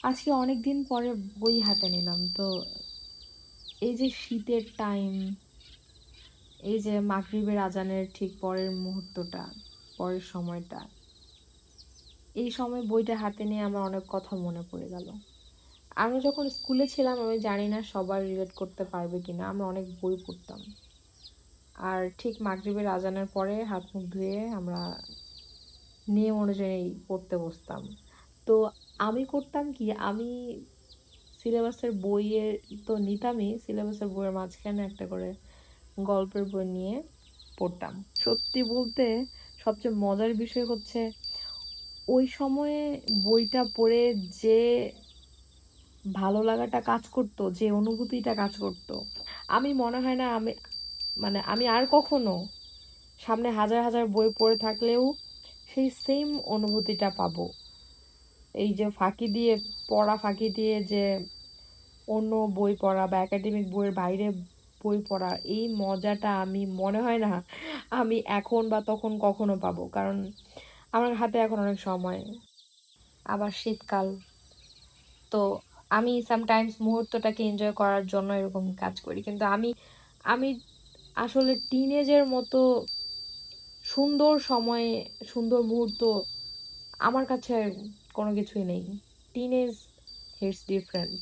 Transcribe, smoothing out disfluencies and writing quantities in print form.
আজকে অনেক দিন পরে বই হাতে নিলাম। তো এই যে শীতের টাইম, এই যে মাগরিবের আজানের ঠিক পরের মুহূর্তটা, পরের সময়টা, এই সময় বইটা হাতে নিয়ে আমার অনেক কথা মনে পড়ে গেল। আমি যখন স্কুলে ছিলাম আমি জানি না সবাই রিলেট করতে পারবে কিনা, আমরা অনেক বই পড়তাম। আর ঠিক মাগরিবের আজানের পরে হাত মুখ ধুয়ে আমরা নিয়ম অনুযায়ী পড়তে বসতাম। তো আমি করতাম কি, আমি সিলেবাসের বইয়ের তো নিতামই, সিলেবাসের বইয়ের মাঝখানে একটা করে গল্পের বই নিয়ে পড়তাম। সত্যি বলতে সবচেয়ে মজার বিষয় হচ্ছে ওই সময়ে বইটা পড়ে যে ভালো লাগাটা কাজ করতো, যে অনুভূতিটা কাজ করতো, আমি মনে হয় না আমি আর কখনো সামনে হাজার হাজার বই পড়ে থাকলেও সেই সেম অনুভূতিটা পাবো। এই যে ফাঁকি দিয়ে যে অন্য বই পড়া বা একাডেমিক বইয়ের বাইরে বই পড়া, এই মজাটা আমি মনে হয় না আমি এখন বা তখন কখনো পাবো। কারণ আমার হাতে এখন অনেক সময়, আবার শীতকাল। তো আমি সামটাইমস মুহূর্তটাকে এনজয় করার জন্য এরকম কাজ করি, কিন্তু আমি আমি আসলে টিনেজের মতো সুন্দর সময়, সুন্দর মুহূর্ত আমার কাছে কোনো কিছুই নেই। Teenage hits different.